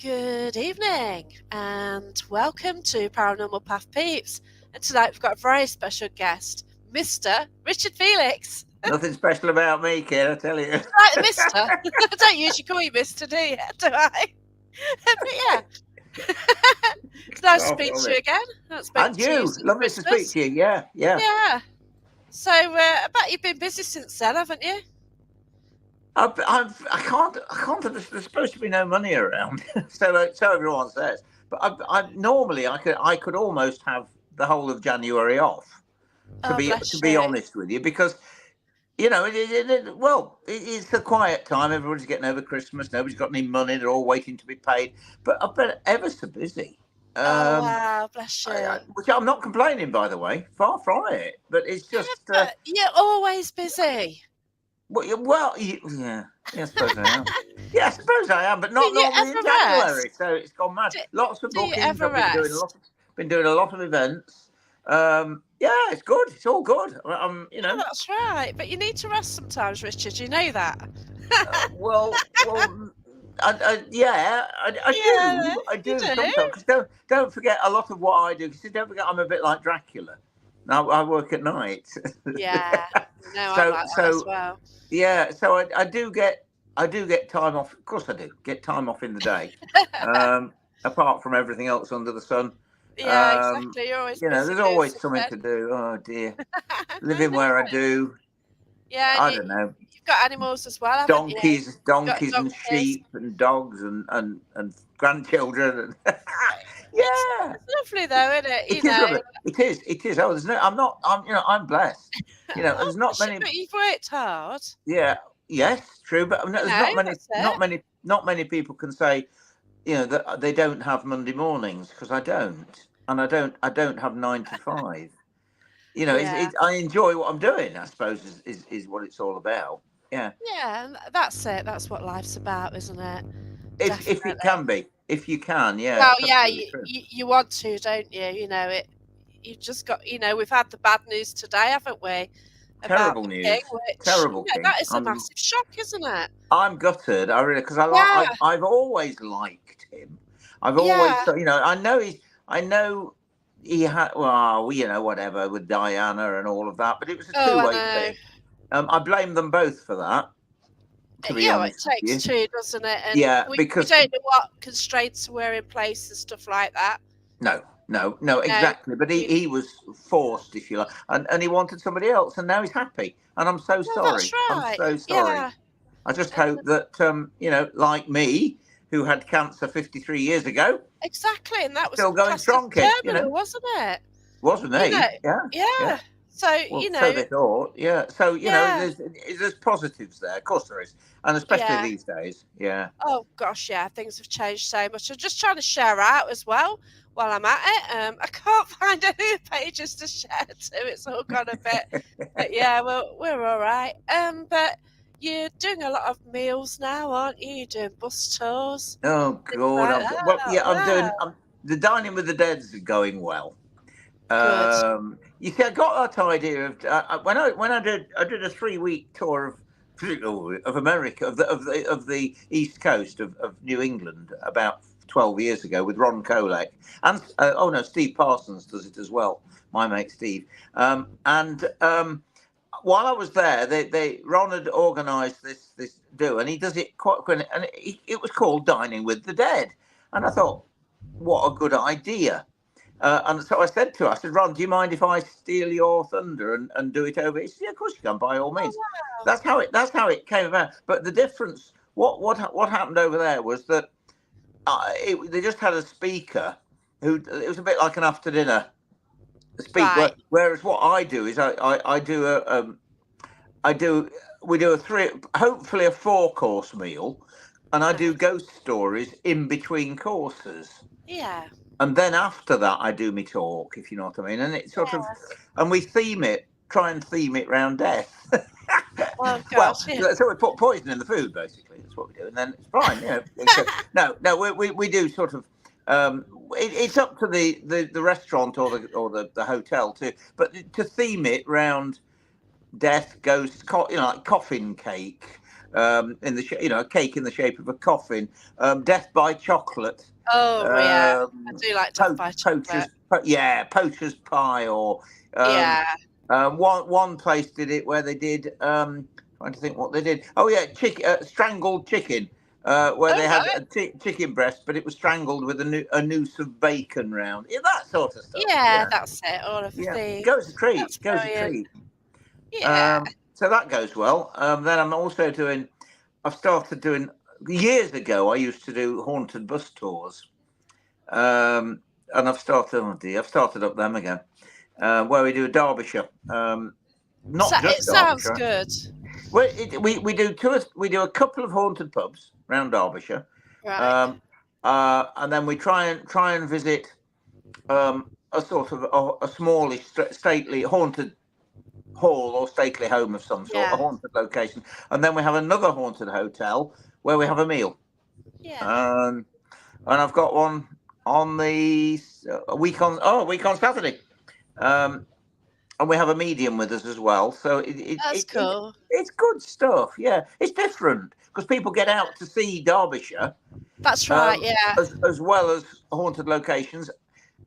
Good evening and welcome to Paranormal Path Peeps. And tonight we've got a very special guest, Mr. Richard Felix. Nothing special about me, kid, I tell you. Right, Mr. I don't usually call you Mr. Do you? Do I? But yeah. It's nice to Far speak from to you it. again. I haven't spoken And to you you, since lovely to speak Christmas. to you. Yeah, yeah. Yeah. So I bet you've been busy since then, haven't you? I can't. There's supposed to be no money around, so everyone says. But normally I could almost have the whole of January off. To Oh, be to bless be you. honest with you, because it's a quiet time. Everybody's getting over Christmas. Nobody's got any money. They're all waiting to be paid. But I've been ever so busy. Oh, Um, wow. Bless you. which I'm not complaining, by the way, far from it. But it's just, But you're always busy. yeah, I suppose I am. Yeah, I suppose I am, but Do not you normally in ever rest? January. So it's gone mad. Do, Lots of do you bookings. ever I've been doing rest? a lot of events. Yeah, it's good. It's all good. Yeah, that's right. But you need to rest sometimes, Richard. You know that. well, yeah, Yeah, I you do do. sometimes. Because don't forget a lot of what I do. Because don't forget, I'm a bit like Dracula. Now I work at night. Yeah. No, I'm so like that as so well. yeah, so I do get time off. Of course, I do get time off in the day. Apart from everything else under the sun, Yeah, um, exactly. You're always busy there's doing always something something. to do. Oh dear, I living where I know. do. Yeah, and I don't know. you've got animals as well, haven't you? Donkeys, You've got donkeys, and donkeys. sheep, and dogs, and grandchildren. And It's, yeah, it's lovely though, isn't it? You it is know. lovely. It is. It is. Oh, there's no. I'm not. I'm blessed. Oh, There's not bless you, many. but you've worked hard. Yeah. Yes, true. But You there's know, not many. that's it. Not many people can say that they don't have Monday mornings, because I don't, and I don't have 9 to 5. Yeah. I enjoy what I'm doing. I suppose is what it's all about. Yeah. Yeah, and that's it. That's what life's about, isn't it? If it Definitely. can be, if you can, yeah, Well, it's yeah, absolutely you, true. you you want to, don't you? You know it. You've just got. We've had the bad news today, haven't we, about Terrible the king? news. Which Terrible king. that is a massive shock, isn't it? I'm gutted. I really, because Yeah, I've always liked him. I've always yeah. thought, I know he had, well, whatever with Diana and all of that, but it was a Oh, I two-way know. thing. I blame them both for that, to be Yeah, well, it honest with takes you. two, doesn't it? And Yeah, we because don't know what constraints were in place and stuff like that. no, You know, exactly. But he, we, he was forced, if you like, and he wanted somebody else, and now he's happy. And I'm so well, that's sorry. I'm right. so sorry. Yeah, I just and hope that, like me, who had cancer 53 years ago, exactly, and that was still going classed as strong, kid. terminal, wasn't it? Wasn't You know, me. Yeah, yeah. yeah. So Well, so they thought. Yeah. So yeah, there's positives there. Of course there is, and especially yeah. these days. Yeah. Oh gosh, yeah, things have changed so much. I'm just trying to share out as well while I'm at it. I can't find any pages to share to. It's all gone a bit, but yeah, well, we're all right. But you're doing a lot of meals now, aren't you? You're doing bus tours, Oh things God. like that. Yeah. I'm doing. Wow, The dining with the dead's going well. good. You see, I got that idea of when I did a 3 week tour of America, of the East Coast of New England about 12 years ago with Ron Kolek, and oh no, Steve Parsons does it as well. My mate Steve, and while I was there, Ron had organised this do, and he does it quite quick, and it was called Dining with the Dead, and I thought, what a good idea. And so I said to her, I said, Ron, do you mind if I steal your thunder and do it over? He said, yeah, of course you can, by all Oh means. wow, That's how it came about. But the difference, what happened over there was that they just had a speaker who, it was a bit like an after dinner speak. right. Whereas what I do is I do I do we do a three, hopefully a 4 course meal, and I do Nice. ghost stories in between courses. Yeah. And then after that I do my talk, if you know what I mean. And it's sort of, Yeah. and we try and theme it round death. Oh Well, gosh, yeah. so we put poison in the food, basically. That's what we do, and then it's fine. No, we do sort of. It's up to the restaurant or the hotel to, but to theme it round death, ghosts, like coffin cake, in the a cake in the shape of a coffin, death by chocolate, Oh yeah, I um, do like Death by Chocolate. poacher's pie, or Yeah. one place did it where they did trying to think what they did. Oh yeah, strangled chicken. Where Oh they had right. a chicken breast, but it was strangled with a noose of bacon round. Yeah, that sort of stuff. Yeah, Yeah, that's it. All of yeah. the. Goes a treat. That's Goes a brilliant. treat. Yeah. So that goes well. Then I'm also doing. I've started doing. Years ago, I used to do haunted bus tours, and I've started. Oh dear, I've started up them again, where we do a Derbyshire. So Not it just sounds Derbyshire. good. Well, we do we do a couple of haunted pubs around Derbyshire, Right. um, and then we try and visit a sort of a smallish, stately haunted hall or stately home of some sort, a Yeah. haunted location, and then we have another haunted hotel where we have a meal. Yeah. And I've got one on the a week on Saturday. Um, and we have a medium with us as well. So That's cool. it's good stuff. Yeah, it's different because people get out to see Derbyshire, That's right. Yeah. as well as haunted locations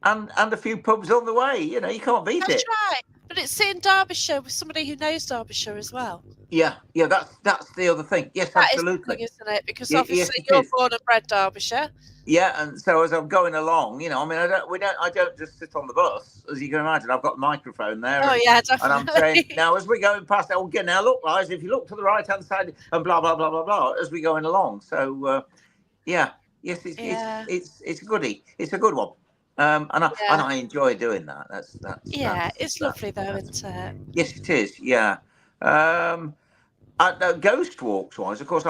and a few pubs on the way. You can't beat That's it. right. But it's in Derbyshire with somebody who knows Derbyshire as well. Yeah, that's the other thing. Yes, That is the absolutely. thing, isn't it? Because Yes, obviously it you're is. born and bred Derbyshire. Yeah, and so as I'm going along, I mean, I don't just sit on the bus, as you can imagine. I've got the microphone there, Oh yeah, and I'm saying definitely. now as we're going past, now look, guys, if you look to the right hand side, and blah blah blah blah blah, as we're going along. So yeah, yes, Yeah. it's a goodie. It's a good one, and Yeah. I enjoy doing that. Yeah. It's lovely though, isn't it? Yes, it is. Yeah. Ghost walks wise, of course,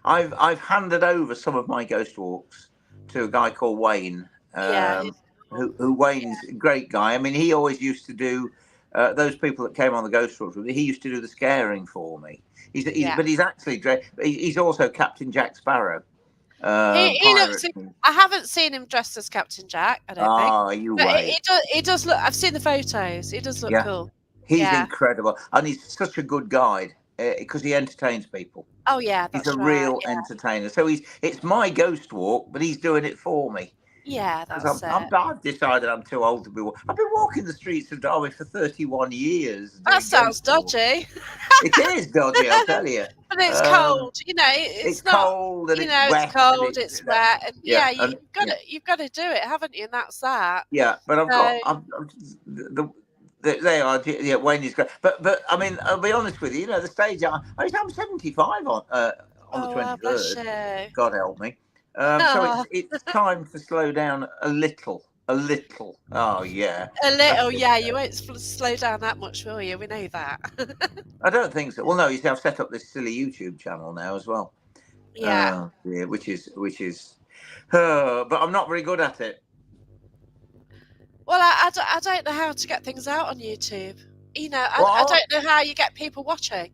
I've handed over some of my ghost walks to a guy called Wayne, Yeah. He's cool. who Wayne's a great guy. I mean, he always used to do those people that came on the ghost walks with me. He used to do the scaring for me. Yeah. But he's actually he's also Captain Jack Sparrow, He looks. pirate. I haven't seen him dressed as Captain Jack. I don't think. Ah, you But wait. he does look. I've seen the photos. He does look Yeah, cool. he's Yeah. incredible, and he's such a good guide because he entertains people. Oh yeah, He's that's a right. real entertainer. So it's my ghost walk, but he's doing it for me. Yeah, Because that's it. I've decided I'm too old to be. I've been walking the streets of Derby for 31 years. That Doing sounds ghost walks. dodgy. It is dodgy, I'll tell you. But it's Um, cold. It's it's not. cold and it's It's wet and cold. It's wet, and yeah, you've got to do it, haven't you? And that's that. yeah. But So they are, yeah. Wayne is great, but I mean, I'll be honest with you. The stage I'm 75 on the wow, bless 23rd. you. God help me. So it's time to slow down a little. A little. Oh yeah. A little, yeah. You won't slow down that much, will you? We know that. I don't think so. Well, no. You see, I've set up this silly YouTube channel now as well. Yeah. Yeah, which is. But I'm not very good at it. Well, I don't know how to get things out on YouTube. I don't know how you get people watching.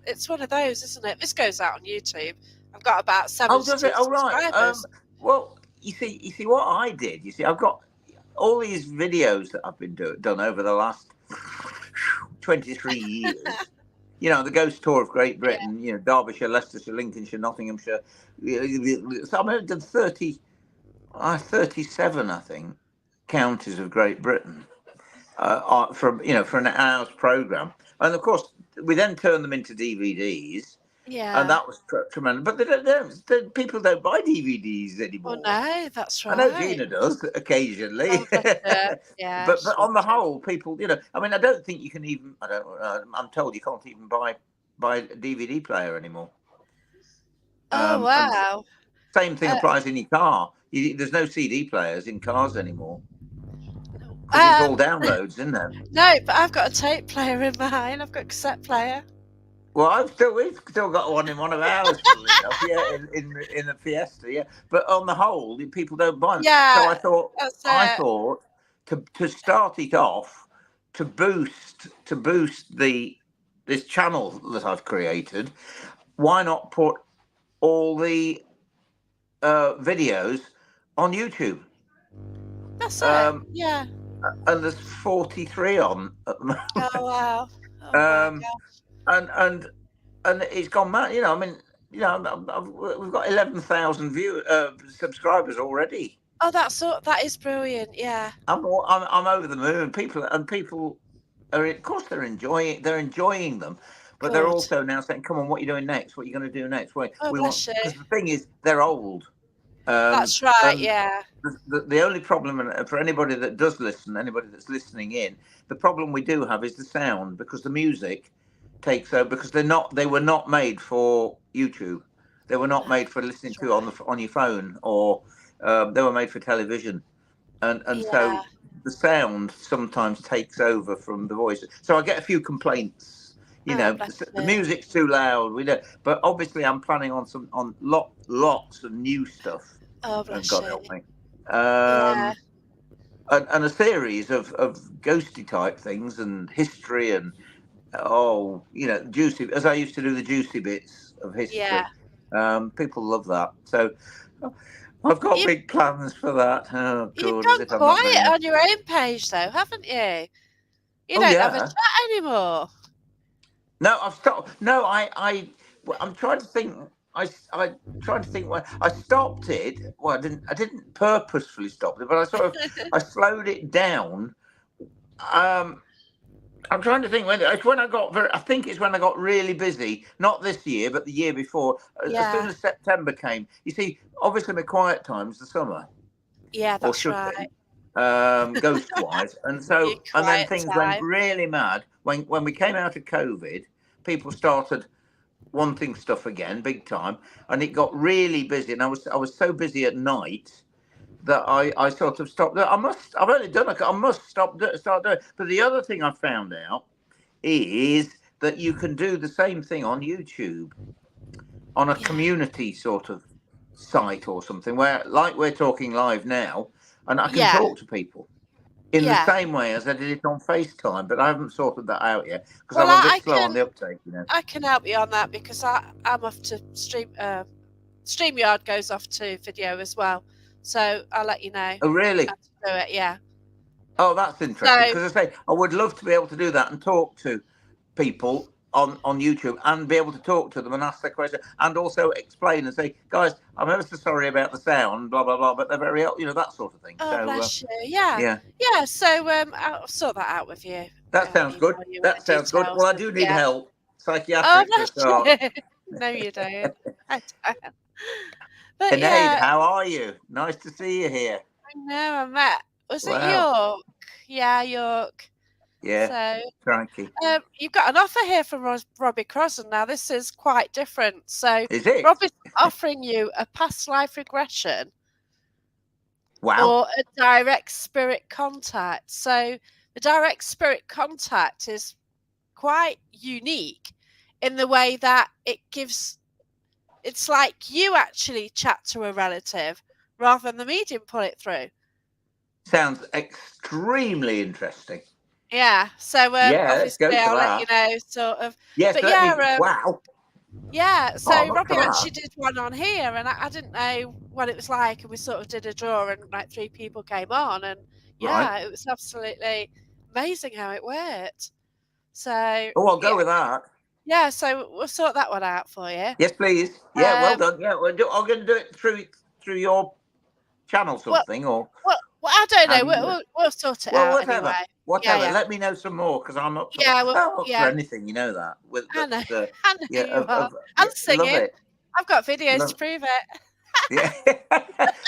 It's one of those, isn't it? This goes out on YouTube. I've got about 70 Does it? Oh, right. subscribers. Well, you see what I did. You see, I've got all these videos that I've been done over the last 23 years. The ghost tour of Great Britain. Derbyshire, Leicestershire, Lincolnshire, Nottinghamshire. So I've done 37, I think, counties of Great Britain for an hour's program, and of course we then turn them into DVDs. Yeah. And that was tremendous. But people don't buy DVDs anymore. Oh no, that's right. I know Gina does occasionally. Oh, bless her. Yeah. but on the whole, people, I mean, I don't think you can even. I'm told you can't even buy a DVD player anymore. Oh wow. Same thing applies in your car. There's no CD players in cars anymore. Because it's all downloads, isn't there? No, but I've got a tape player in mine. I've got a cassette player. Well, we've still got one in one of ours, yeah, in the Fiesta, yeah. But on the whole, people don't buy them. Yeah. So I thought to start it off, to boost this channel that I've created, why not put all the videos on YouTube? That's it. Yeah. And there's 43 on at the moment. Oh wow. Oh, and and it's gone mad. You know, I mean, you know, we've got 11,000 subscribers already. Oh, that is brilliant. Yeah. I'm over the moon. People are, of course, they're enjoying them, but they're Good. also now saying, "Come on, what are you doing next? What are you going to do next? Oh, We want," bless you. because the thing is, they're old. That's right. And Yeah. the only problem, and for anybody that does listen, anybody that's listening in, the problem we do have is the sound, because the music takes over, because they were not made for YouTube. They were not No, made for listening that's to right. on your phone, or they were made for television, and Yeah. so the sound sometimes takes over from the voice. So I get a few complaints. You Oh, know, bless the you. music's too loud. We don't. But obviously, I'm planning on lots of new stuff. Oh, And bless God you. help me. Yeah. Um, and a series of ghosty type things and history and juicy, as I used to do the juicy bits of Yeah. history. People love that. So I've got You big plans for that. Oh you've God, as gone if I'm not quiet going. on your own page though, haven't you? You Oh don't have a yeah. chat anymore. No, I've stopped. No, I'm trying to think. I trying to think when I stopped it. Well, I didn't purposefully stop it, but I slowed it down. Um, I'm trying to think it's when I got I think it's when I got really busy. Not this year, but the year before. As soon Yeah. as September came, you see, obviously my quiet time's the summer, Yeah, or that's should right. be, ghost wise. Your And then quiet things went time. really mad when we came out of COVID. People started wanting stuff again, big time, and it got really busy. And I was so busy at night that I sort of stopped. I've only done I must start doing. But the other thing I found out is that you can do the same thing on YouTube, on a Yeah. community sort of site or something, where like we're talking live now, and I can Yeah. talk to people in the Yeah. same way as I did it on FaceTime. But I haven't sorted that out yet because Well, I'm a bit I slow on the uptake, you know. I can help you on that because I'm off to StreamYard goes off to video as well. So I'll let you know Oh, how really? to do it. Yeah. Oh, that's interesting. So Because I say I would love to be able to do that and talk to people on YouTube and be able to talk to them and ask their question and also explain and say, guys, I'm ever so sorry about the sound, blah blah blah, but they're very, that sort of thing. oh So bless you. Yeah. yeah, Yeah. So I'll sort that out with you. that sounds Email good. you with That the sounds good. details Well, I and do need yeah. help, Oh psychiatric for a bless start. you. No, you don't. I don't. But Sinead, yeah, how are you? Nice to see you here. I know. I met. Was it Wow. York? Yeah, York. Yeah. So Crikey. you've got an offer here from Robbie Crossan. Now, this is quite different. So, Is it? Robbie's offering you a past life regression Wow. or a direct spirit contact. So, the direct spirit contact is quite unique in the way that it's like you actually chat to a relative rather than the medium pull it through. Sounds extremely interesting. Yeah. So, Yeah, let's obviously, go for I'll let you that. know, sort of. Yes, But let me. yeah, Wow. yeah, Oh, so I'm up Robbie for that. actually did one on here, and I didn't know what it was like, and we sort of did a draw, and like 3 people came on, and Right. yeah, it was absolutely amazing how it worked. So Oh, I'll go yeah, with that. yeah, so we'll sort that one out for you. Yes, please. Yeah, well Um, done. Yeah, I'm going to do it through your channel well, something, or I don't how know. do you do it? We'll sort it Well, out anyway. whatever, Yeah, whatever. yeah, Let me know some more because I'm up for that. yeah. Well, I'm up for yeah. anything, you know that. With I know, that's I know yeah, you are. yeah, And love singing. it. I've got videos to Love prove it. yeah.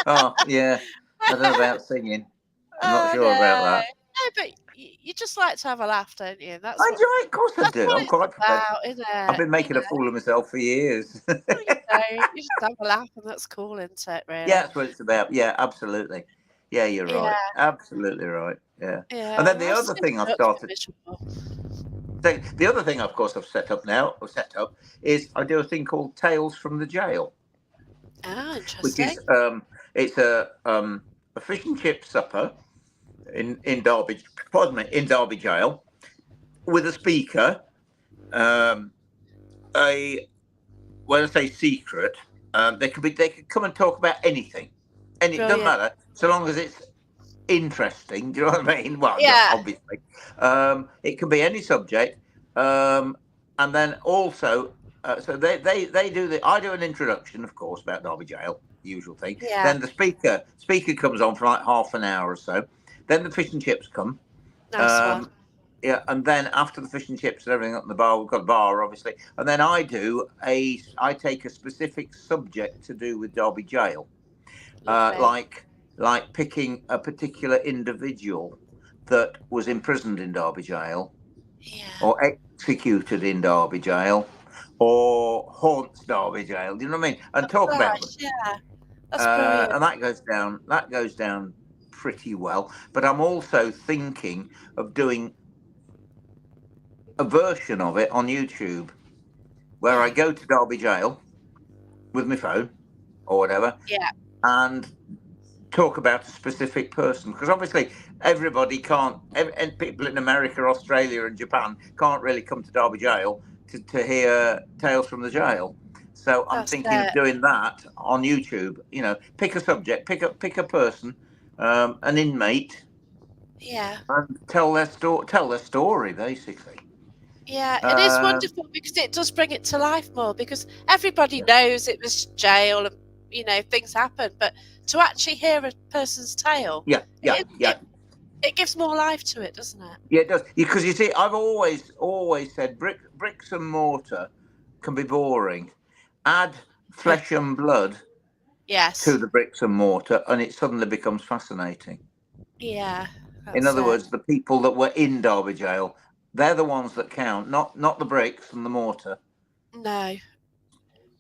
Oh yeah, I don't know about singing. I'm not Oh sure no, about that. no, but you just like to have a laugh, don't you? I enjoy it, of course I That's do. what I'm it's quite prepared. about, isn't I've it? been making a fool of myself for years. No, you don't. You just have a laugh, and that's cool, isn't it? Yeah, Really? that's what it's about. Yeah, absolutely. Yeah, you're Yeah, right. Absolutely right. Yeah. And yeah. then the Well, other super thing I've not to be started, miserable. the other thing, of course, I've set up now, or set up, is I do a thing called Tales from the Jail, Ah, which is interesting. it's a fish and chip supper in Derby, pardon me, in Derby Jail, with a speaker, um, a when I say secret, they could come and talk about anything, and it doesn't Brilliant. matter so long as it's interesting. Do you know what I mean? Well, yeah, Yeah. obviously, it can be any subject, and then also so they do I do an introduction, of course, about Derby Gaol, usual thing. Yeah. Then the speaker comes on for like half an hour or so. Then the fish and chips come. Nice one. Yeah, and then after the fish and chips and everything up in the bar, we've got a bar, obviously. And then I take a specific subject to do with Derby Gaol, Lovely. like picking a particular individual that was imprisoned in Derby Gaol, Yeah. or executed in Derby Jail, or haunts Derby Jail. Do you know what I mean? And talk about them. Yeah. That's brilliant. And that goes down. That goes down pretty well. But I'm also thinking of doing a version of it on YouTube, where I go to Derby Jail with my phone or whatever, Yeah. and talk about a specific person, because obviously everybody can't, and people in America, Australia and Japan can't really come to Derby Jail to hear tales from the jail. So I'm thinking of doing that on YouTube. Pick a subject, pick a person, an inmate, Yeah. and tell their story basically. Yeah, it is wonderful because it does bring it to life more, because everybody knows it was jail and things happen, but to actually hear a person's tale, it gives more life to it, doesn't it? Yeah, it does. Because you see, I've always said bricks and mortar can be boring. Add flesh and blood to the bricks and mortar, and it suddenly becomes fascinating. Yeah. In other words, the people that were in Derby Jail, they're the ones that count, not the bricks and the mortar. No,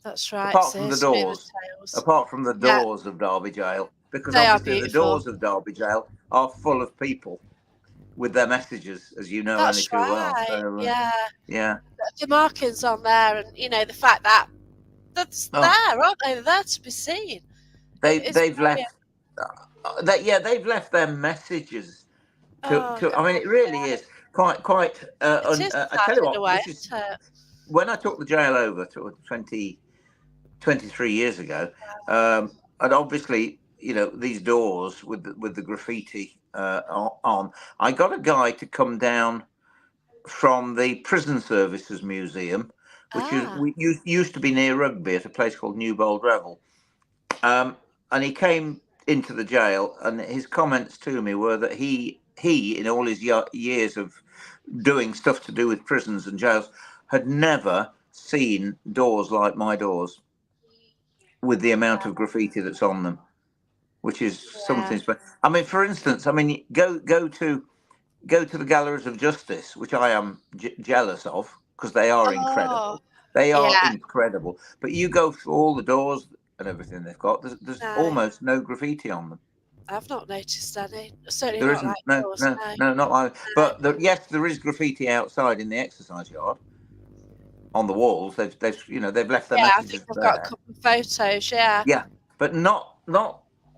that's right. Apart from the doors. Apart from the doors of Derby Jail, because obviously the doors of Derby Jail are full of people with their messages, as you know only too well. So, yeah. The markings on there, and the fact that that's there, aren't they? They're there to be seen. They've left. They've left their messages to. I mean, it really is quite. I tell you what, this is when I took the jail over to 23 years ago, and obviously, these doors with the graffiti on. I got a guy to come down from the Prison Services Museum, which used to be near Rugby at a place called New Bold Revel. And he came into the jail, and his comments to me were that he in all his years of doing stuff to do with prisons and jails had never seen doors like my doors, with the amount of graffiti that's on them, which is something special. I mean, for instance, go to the Galleries of Justice, which I am jealous of, because they are incredible. They are incredible. But you go through all the doors and everything they've got, there's almost no graffiti on them. I've not noticed any. Certainly there not isn't. Like yours, no, not like. But yes, there is graffiti outside in the exercise yard on the walls. They've left their messages I think I've got a couple of photos. Yeah, but not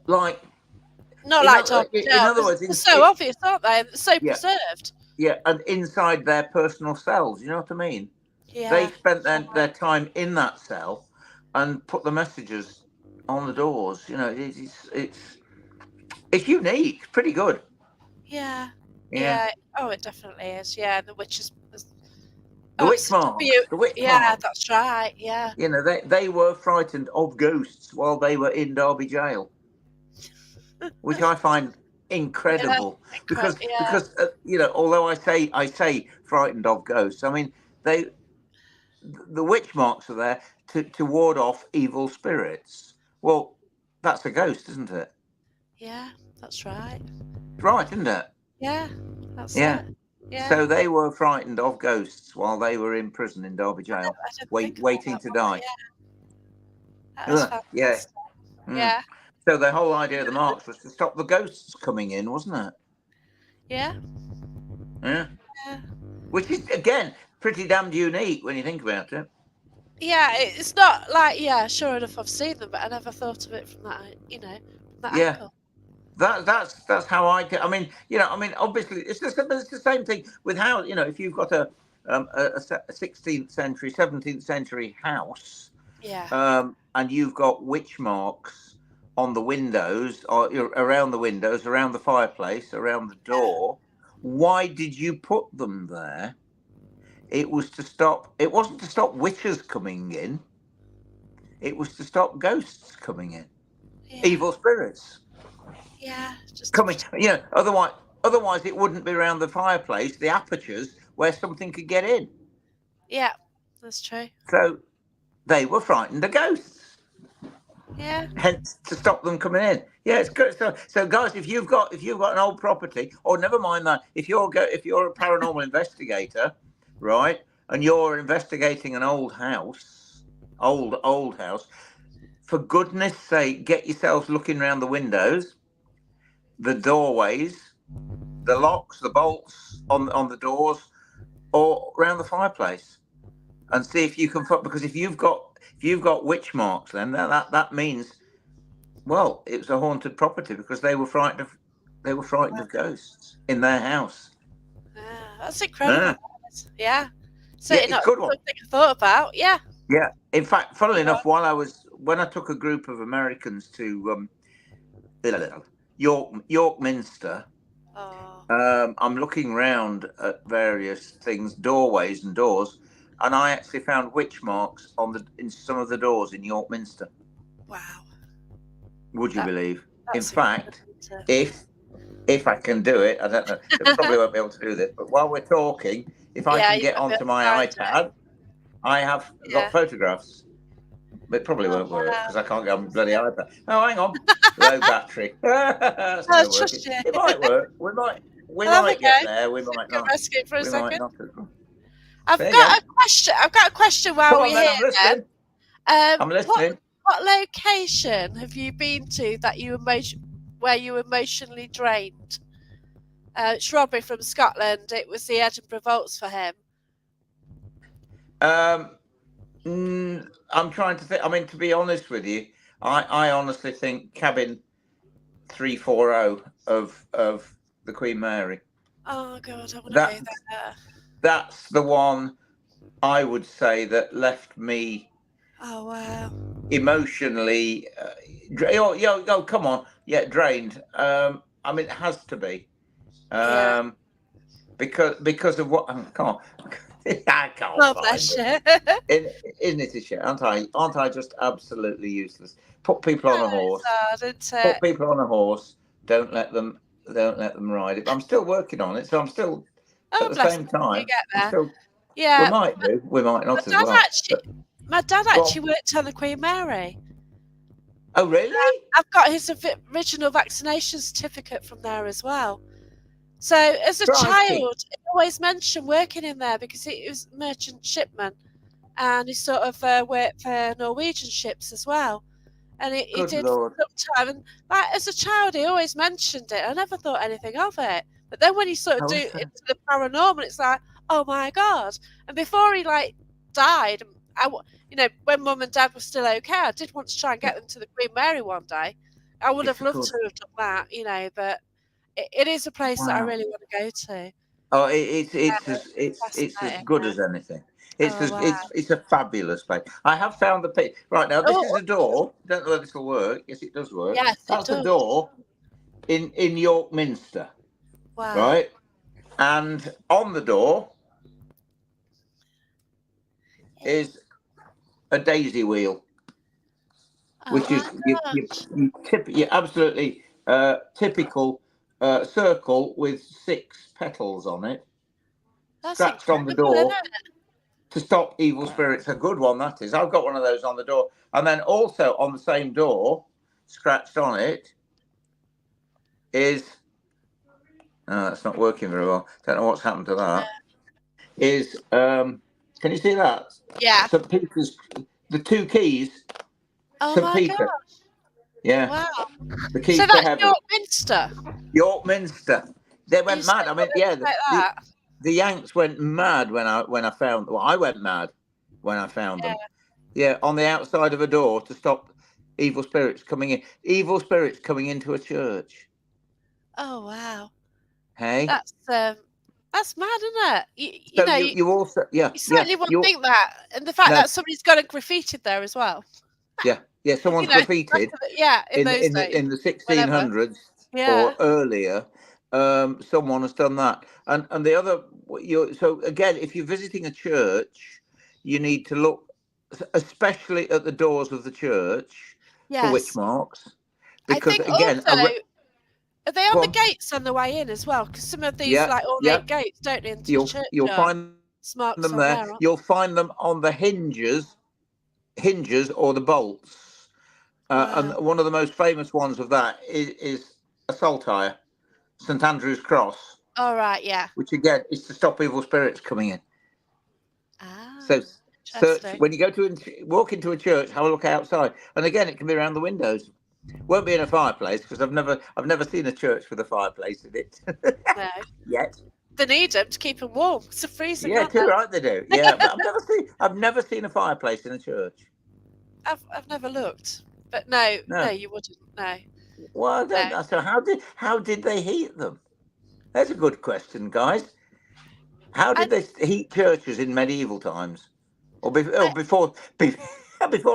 like. Not like Derby Jail. In other words, they're so obvious, aren't they? They're so preserved. Yeah, and inside their personal cells. You know what I mean? Yeah. They spent their time in that cell and put the messages on the doors. It's unique. It's pretty good. Yeah. Oh, it definitely is. Yeah, the witches. The witch marks. The witch marks. That's right. Yeah. They were frightened of ghosts while they were in Derby Jail, which I find incredible. Because although I say frightened of ghosts, I mean the witch marks are there to ward off evil spirits. Well, that's a ghost, isn't it? Yeah, that's right. Right, isn't it? Yeah, that's it. Yeah. So they were frightened of ghosts while they were in prison in Derby Jail, waiting to die. Yeah. Yeah. So the whole idea of the marks was to stop the ghosts coming in, wasn't it? Yeah. Yeah. Which is, again, pretty damned unique when you think about it. Yeah, it's not like, sure enough, I've seen them, but I never thought of it from that, angle. That's how I get. I mean, obviously, it's the same thing with how, if you've got a 16th century, 17th century house, and you've got witch marks on the windows, or around the windows, around the fireplace, around the door. Why did you put them there? It was to stop. It wasn't to stop witches coming in. It was to stop ghosts coming in, Yeah. evil spirits Yeah. Just coming. Otherwise it wouldn't be around the fireplace, the apertures where something could get in. Yeah. That's true. So they were frightened of ghosts. Yeah. Hence to stop them coming in. Yeah, it's good. So guys, if you've got an old property, or never mind that, if you're a paranormal investigator, right, and you're investigating an old house, for goodness sake, get yourselves looking around the windows, the doorways, the locks, the bolts on the doors, or around the fireplace, and see if you can. Because if you've got witch marks, then that means, well, it was a haunted property because they were frightened of ghosts in their house. Yeah, that's incredible. Yeah, Yeah. Certainly it's not a good one. something I thought about. Yeah. Yeah. In fact, funnily enough, when I took a group of Americans to York Minster, Oh. I'm looking round at various things, doorways and doors, and I actually found witch marks in some of the doors in York Minster. Wow. Would you believe? In That's fact, incredible. if I can do it, I don't know. I probably won't be able to do this, but while we're talking, if I Yeah, can you get might be able onto to my find it. iPad, I have Yeah. got photographs. But it probably Oh, won't work wow. because I can't get on my bloody iPad. Oh, hang on, low battery. That's Oh, not working. trust you. It might work. We I'll have might a get go. there. We might Can not. rescue it for a We might second. not. I've There you got go. a question. I've got a question while Come on, we're then. here. I'm listening. I'm listening. What location have you been to that where you emotionally drained? It's Robbie from Scotland. It was the Edinburgh Vaults for him. I'm trying to think. I mean, to be honest with you, I honestly think cabin 340 of the Queen Mary. Oh God, I want to That go there. that's the one I would say that left me Oh wow. emotionally. Come on, drained. I mean, it has to be. Yeah. Because of what? Come on, I can't Oh find bless it. you. Isn't it a shit? Aren't I just absolutely useless? Put people on a horse. Hard, isn't Put it? people on a horse. Don't let them ride it. I'm still working on it, so I'm still Oh at the bless same you. time. You get I'm there. still. We Yeah. might do. We might not My as dad well. actually worked on the Queen Mary. Oh really? I've got his original vaccination certificate from there as well. So as a child, he always mentioned working in there because he was merchant shipman, and he sort of worked for Norwegian ships as well. And he Good did Lord. some time. And like, as a child, he always mentioned it. I never thought anything of it. But then when you sort of do into the paranormal, it's like, oh my God. And before he died, when Mum and Dad were still okay, I did want to try and get them to the Queen Mary one day. I would have loved to have done that, but it is a place that I really want to go to. Oh, it's as good as anything. It's a fabulous place. I have found the pit right now. This is a door. Don't know whether this will work. Yes, it does work. Yes, that's it does. a door in York Minster. Wow. Right, and on the door is a daisy wheel, which is you absolutely typical circle with 6 petals on it. That's scratched on the door to stop evil spirits. A good one, that is. I've got one of those on the door. And then also on the same door, scratched on it, is... Oh, that's not working very well. Don't know what's happened to that. Is... can you see that? Yeah. St. Peter's... The 2 keys. Oh St. my Peter. gosh. Yeah. Wow. The keys so to that's heaven. York Minster. York Minster. They went mad. I mean, yeah, the Yanks went mad when I found. Well, I went mad when I found them. Yeah, on the outside of a door to stop evil spirits coming in. Evil spirits coming into a church. Oh wow. Hey. That's mad, isn't it? You also You certainly wouldn't think that, and the fact that somebody's got it graffitied there as well. Yeah, someone's graffitied. In those days, in the 1600s or earlier. someone has done that. And the other, so again, if you're visiting a church, you need to look, especially at the doors of the church, for witch Yes. marks, I because think again, also, are they on go the on, gates on the way in as well? Because some of these yeah, like yeah, ornate gates, don't they, into the you'll churchyard? find Marks them on there. there, aren't You'll find them on the hinges or the bolts. they? And Wow. one of the most famous ones of that is a saltire, St Andrew's Cross, All right, yeah. which again is to stop evil spirits coming in. Ah, So search interesting. when you go to walk into a church, have a look outside, and again it can be around the windows. Won't be in a fireplace because I've never seen a church with a fireplace in it No, yet. they need them to keep them warm. It's a freezing, Yeah, aren't too they? right they do. Yeah, but I've never seen a fireplace in a church. I've never looked, but no, no, No. you wouldn't. No, Well, I no. don't know. So how did they heat them? That's a good question, guys. How I, did they heat churches in medieval times, or, I, before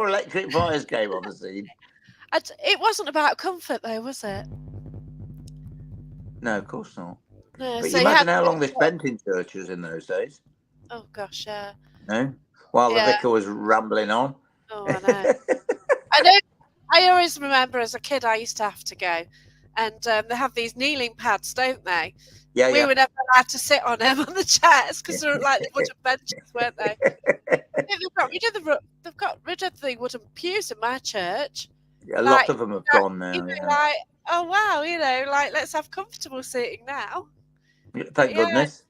electric fires came on the scene? it wasn't about comfort though, was it? No, of course not. No, But so you you had imagine how to long they get spent in churches in those days, oh gosh, yeah, no? While the yeah. vicar was rambling on. Oh, I know. I know. I always remember as a kid, I used to have to go, and they have these kneeling pads, don't they? Yeah, We yeah. were never allowed to sit on them on the chairs because Yeah. they're like the wooden benches, weren't they? I think they've got rid of the wooden pews in my church. A lot Like of them have gone you now. know, Yeah. like oh wow, like let's have comfortable seating now. But Thank yeah, goodness.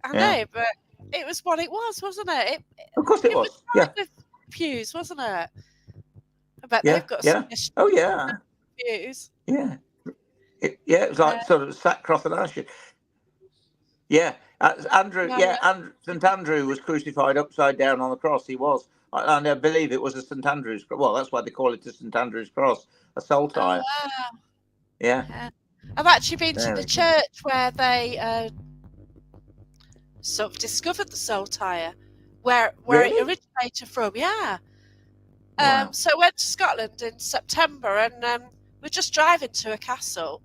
I Yeah. know, but it was what it was, wasn't it? Of course it It was was. Yeah. kind of pews, wasn't it? I bet Yeah. they've got some Yeah. Oh yeah. pews. Yeah. Yeah. It was like sort of sackcloth and ashes. Yeah. Andrew. No, Yeah. And St Andrew was crucified upside down on the cross. He was, and I believe it was a St Andrew's. Well, that's why they call it a St Andrew's cross, a oh saltire. wow. Yeah. Yeah. I've actually been to There the we go. church where they sort of discovered the saltire, where it Really? originated from. Yeah. Wow. So I went to Scotland in September, and we're just driving to a castle,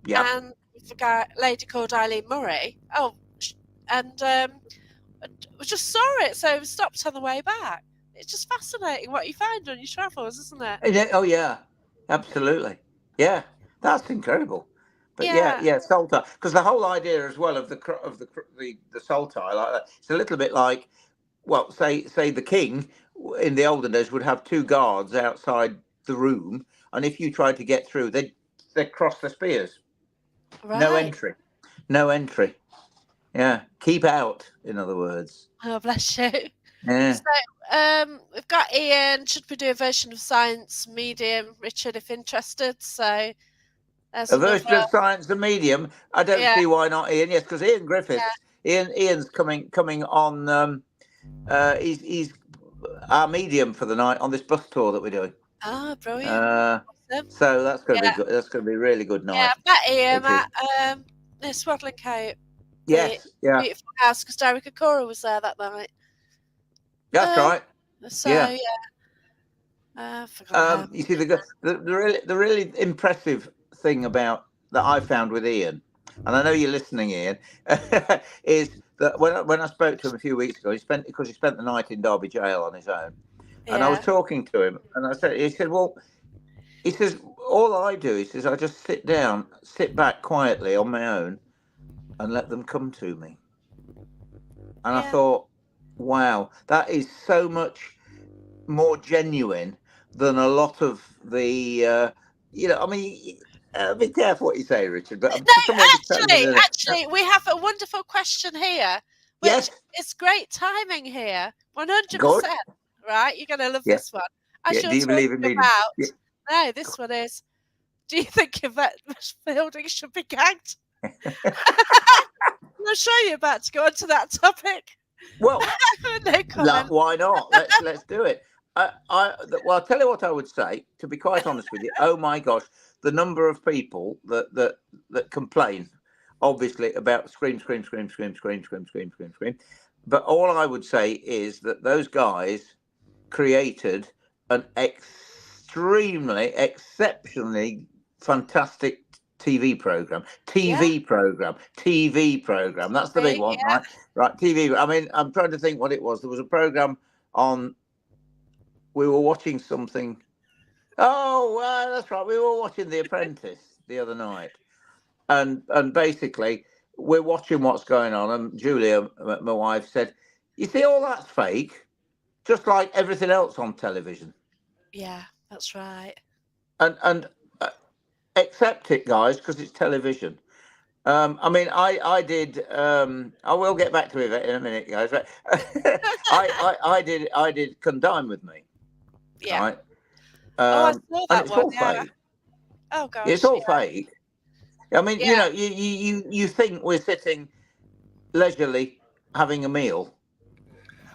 Yeah. and with a lady called Eileen Murray. Oh, and we just saw it, so we stopped on the way back. It's just fascinating what you find on your travels, isn't it? Oh yeah. Absolutely. Yeah. That's incredible. But yeah, Yeah. yeah, saltire. Because the whole idea as well of the saltire, like that, it's a little bit like, well, say the king in the olden days would have two guards outside the room, and if you tried to get through, they'd cross the spears. No Right. entry. No entry. Yeah, keep out. In other words. Oh, bless you. Yeah. So, we've got Ian. Should we do a version of science medium? Richard, if interested. So there's A version another. of Science the Medium. I don't Yeah, see why not Ian. Yes, because Ian yeah. Griffiths. Ian's coming on. He's our medium for the night on this bus tour that we're doing. Oh, brilliant. Uh, Awesome. so that's going to be Yeah, good. That's going to be a really good yeah. night. I've met Ian It is. at Swaddling Coat, the Yes. Yeah. beautiful house, because Derek Okora was there that night. That's right. So Yeah. I forgot You see, the really impressive thing about that I found with Ian, and I know you're listening, Ian, is that when I spoke to him a few weeks ago, he spent the night in Derby Gaol on his own, and I was Yeah, talking to him, and he said, well, he says, all I do, he says, I just sit back quietly on my own, and let them come to me. And I yeah. thought, wow, that is so much more genuine than a lot of the, I mean, be careful what you say, Richard, but No, someone was telling me that. actually, we have a wonderful question here, which Yes, is great timing here. 100%. good. Right? You're going to love Yeah, this one. As yeah. you're Do you believe talking in me? about, Yeah. no, this one is, do you think Yvette Fielding should be gagged? I'm sure you're about to go on to that topic. Well, No comment. why not? Let's do it. Well, I'll tell you what I would say. To be quite honest with you, oh my gosh, the number of people that complain, obviously, about scream, scream, scream, scream, scream, scream, scream, scream, scream. But all I would say is that those guys created an exceptionally fantastic TV program, Yeah. TV program, TV program. That's the big one, Yeah. right? Right, TV. I mean, I'm trying to think what it was. There was a program on. We were watching something. Oh, that's right. We were watching The Apprentice the other night, and basically we're watching what's going on. And Julia, my wife, said, "You see, all that's fake, just like everything else on television." Yeah, that's right. And accept it, guys, because it's television. I mean, I did. I will get back to it in a minute, guys. But I did Come Dine With Me, Yeah. right? Oh, I saw And that it's one. all Yeah. fake. Oh It's gosh. all fake. I mean, Yeah. you think we're sitting leisurely having a meal.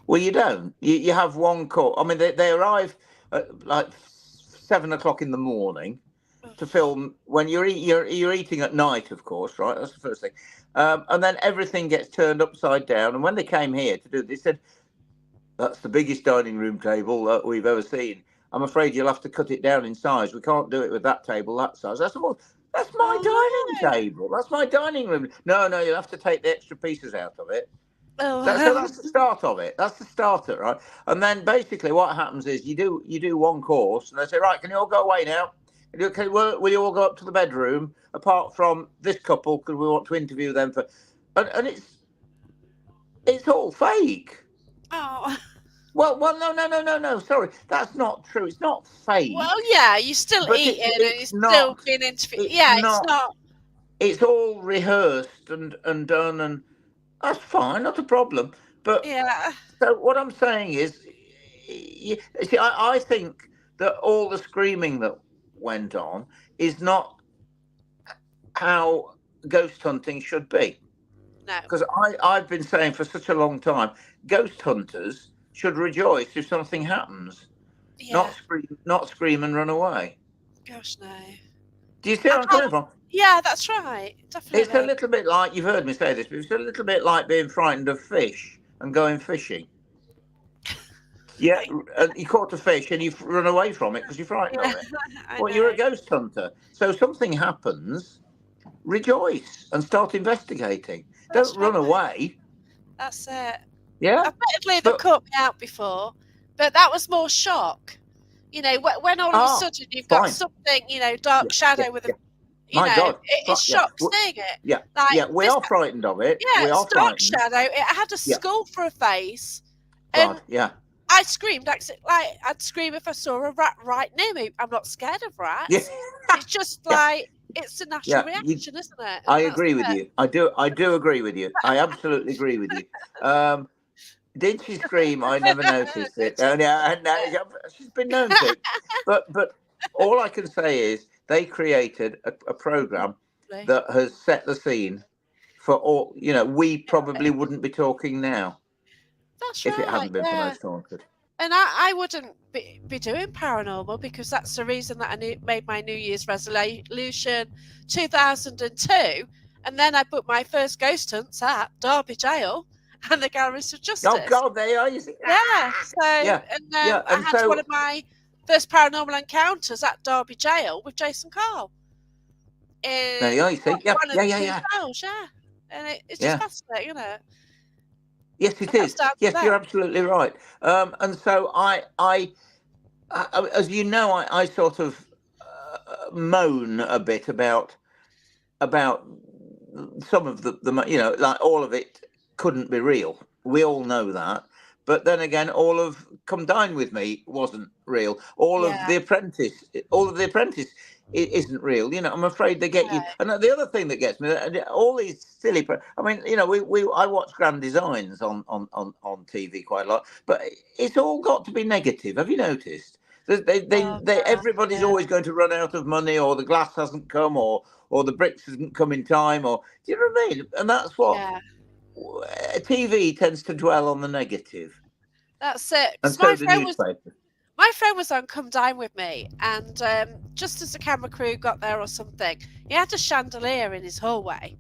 Well, you don't. You have one course. I mean, they arrive at like 7 o'clock in the morning to film when you're eating at night, of course, right? That's the first thing. And then everything gets turned upside down. And when they came here to do it, they said, "That's the biggest dining room table that we've ever seen. I'm afraid you'll have to cut it down in size. We can't do it with that table that size." That's all. That's my Oh dining table. That's my dining room. No, you'll have to take the extra pieces out of it. no. So Oh. that's the start of it. That's the starter, right? And then basically what happens is you do one course, and they say, "Right, can you all go away now? Will you all go up to the bedroom? Apart from this couple, because we want to interview them for." And it's all fake. Oh. Well, no. Sorry, that's not true. It's not fake, Well, yeah, you're still but eating and you're it's still not. being interviewed. It's Yeah, it's not. not. It's all rehearsed and done, and that's fine, not a problem. But Yeah. so what I'm saying is, you see, I think that all the screaming that went on is not how ghost hunting should be. No. Because I've been saying for such a long time, ghost hunters should rejoice if something happens, Yeah. not scream and run away. Gosh, no. Do you see where I'm coming from? Yeah, that's right. It's a Definitely. little bit like, you've heard me say this, but it's a little bit like being frightened of fish and going fishing. Yeah, you caught a fish and you run away from it because you're frightened Yeah, of it. I Well, know. you're a ghost hunter. So something happens, rejoice and start investigating. That's Don't run right. away. That's it. Yeah. Admittedly, they've But caught me out before, but that was more shock. You know, when all of a sudden you've got fine. something, dark shadow with a, My God. it shocks seeing it. Yeah. Like Yeah. We are frightened of it. Yeah, We it's are dark frightened. shadow. It had a skull for a face. God. And Yeah. I screamed like I'd scream if I saw a rat right near me. I'm not scared of rats. Yeah. It's just like it's a natural reaction, isn't it? I agree with you. I do agree with you. I absolutely agree with you. Did she scream? I never noticed it. No, she's been known to. But all I can say is they created a program that has set the scene for all. We probably wouldn't be talking now That's if right. it hadn't been for Most Haunted. And I wouldn't be doing paranormal because that's the reason that I made my New Year's resolution 2002. And then I booked my first ghost hunts at Derby Jail and the Galleries of Justice. Oh, God, there are you. Yeah. So, Yeah. and Yeah, I and had so- one of my first paranormal encounters at Derby Jail with Jason Carl. There you are, you see. Yeah. Cells, yeah. And it's just fascinating, isn't it? Yes, it is. Yes, you're absolutely right. And so I as you know, I sort of moan a bit about some of the like all of it couldn't be real. We all know that. But then again, all of Come Dine With Me wasn't real. All of The Apprentice isn't real. I'm afraid they get you. And the other thing that gets me, all these silly. I mean, I watch Grand Designs on TV quite a lot, but it's all got to be negative. Have you noticed? Everybody's always going to run out of money, or the glass hasn't come, or the bricks hasn't come in time, or do you know what I mean? And that's what TV tends to dwell on, the negative. That's it. And so the newspaper. My friend was on Come Dine With Me, and just as the camera crew got there or something, he had a chandelier in his hallway,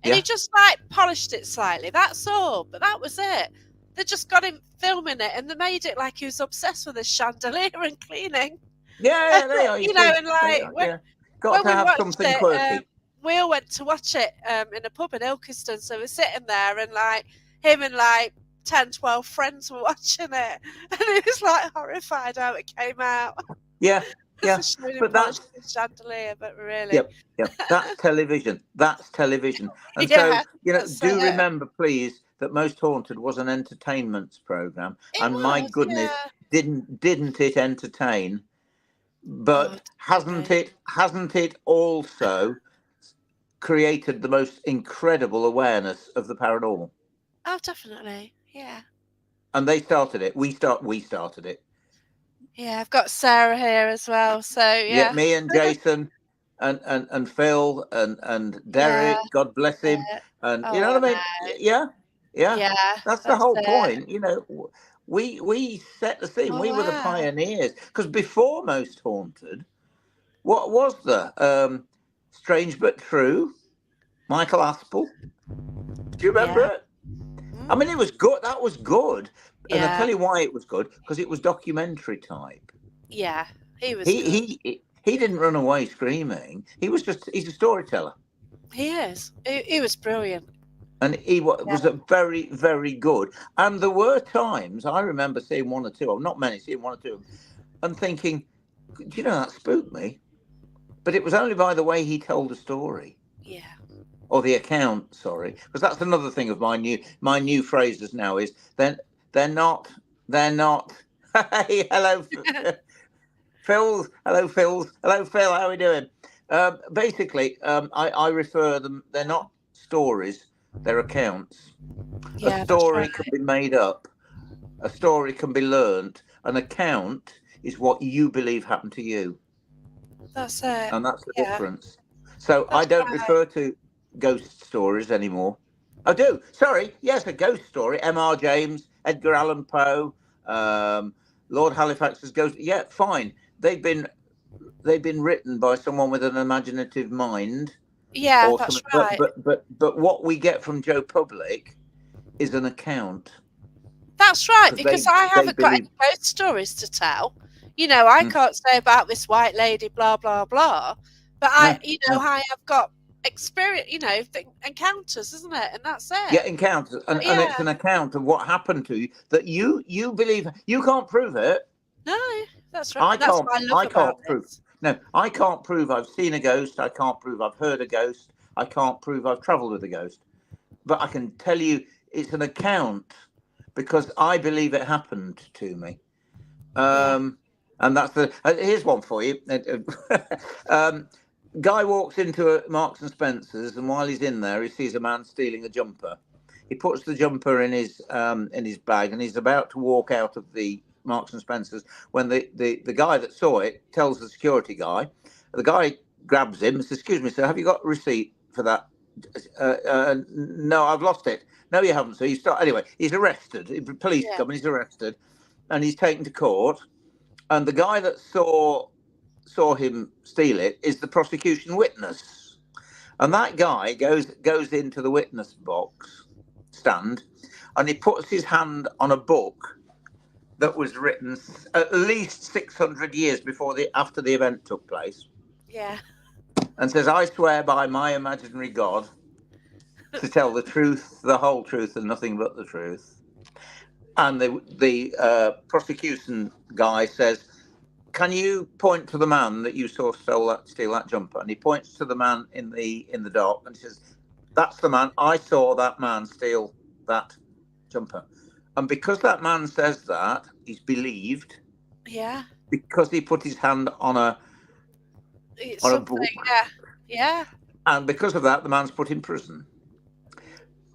and he just polished it slightly. That's all, but that was it. They just got him filming it, and they made it like he was obsessed with his chandelier and cleaning. Yeah, they are. And like got to have something quirky. we all went to watch it in a pub in Ilkeston. So we're sitting there, and like him and like 10, 12 friends were watching it, and it was like horrified how it came out. Yeah, It's yeah. a showing in But that's polishing chandelier, but really, yep, yep. That's television. That's television. And so, yeah, that's do it. remember, please, that Most Haunted was an entertainment program, It and my was, goodness, yeah. didn't it entertain? Oh, But definitely. hasn't it also created the most incredible awareness of the paranormal? Oh, definitely. Yeah. And they started it. We started it. Yeah, I've got Sarah here as well. So Yeah, yeah. me and Jason and Phil and Yeah. Derek, God bless him. Yeah. And you know Oh what I mean? no. Yeah, yeah. Yeah, That's the that's whole it. point. We set the scene. Oh We were the wow. pioneers. Because before Most Haunted, what was there? Strange but True, Michael Aspel. Do you remember Yeah. it? I mean, it was good. That was good. And I'll Yeah. tell you why it was good, because it was documentary type. Yeah. He was He good. he didn't run away screaming. He's a storyteller, He is. He was brilliant. and he Yeah. was a very very good. And there were times I remember seeing one or two, or not many, seeing one or two, and thinking, do you know that spooked me? But it was only by the way he told the story Yeah. or the account. Sorry, because that's another thing of my new phrases now is they're not. Hey, hello. Phil's, hello, Phil's, hello, Phil. How are we doing? Basically, I refer them. They're not stories; they're accounts. A Yeah, that's story right. can be made up. A story can be learnt. An account is what you believe happened to you, That's it. and that's the Yeah. difference. So I That's don't right. refer to ghost stories anymore. I do. Sorry, yes, a ghost story. M.R. James, Edgar Allan Poe, Lord Halifax's ghost. Yeah, fine. They've been written by someone with an imaginative mind Yeah, or that's something. But right. but but but what we get from Joe Public is an account That's right, because because I they haven't got believe. any ghost stories to tell. I Mm, can't say about this white lady, blah blah blah. But no, no. I have got experience, encounters, isn't it? And that's Yeah, it. encounters, But and yeah, it's an account of what happened to you that you believe. You can't prove it. no, that's right. That's what I love I about can't prove. this. No, I can't prove I've seen a ghost. I can't prove I've heard a ghost. I can't prove I've travelled with a ghost. But I can tell you it's an account because I believe it happened to me. Yeah, And that's the. Here's one for you. Guy walks into a Marks and Spencers, and while he's in there, he sees a man stealing a jumper. He puts the jumper in his bag, and he's about to walk out of the Marks and Spencers when the guy that saw it tells the security guy. The guy grabs him and says, "Excuse me, sir, have you got a receipt for that?" No, I've lost it. No, you haven't. So anyway. He's arrested. The police yeah, come and he's arrested, and he's taken to court. And the guy that saw him steal it is the prosecution witness. And that guy goes into the witness box stand, and he puts his hand on a book that was written at least 600 years after the event took place, yeah. and says, "I swear by my imaginary God to tell the truth, the whole truth, and nothing but the truth." And the prosecution guy says, "Can you point to the man that you saw steal that jumper?" And he points to the man in the dark, and he says, "That's the man. I saw that man steal that jumper." And because that man says that, he's believed Yeah. because he put his hand It's on a something. book, Yeah, yeah, and because of that, the man's put in prison.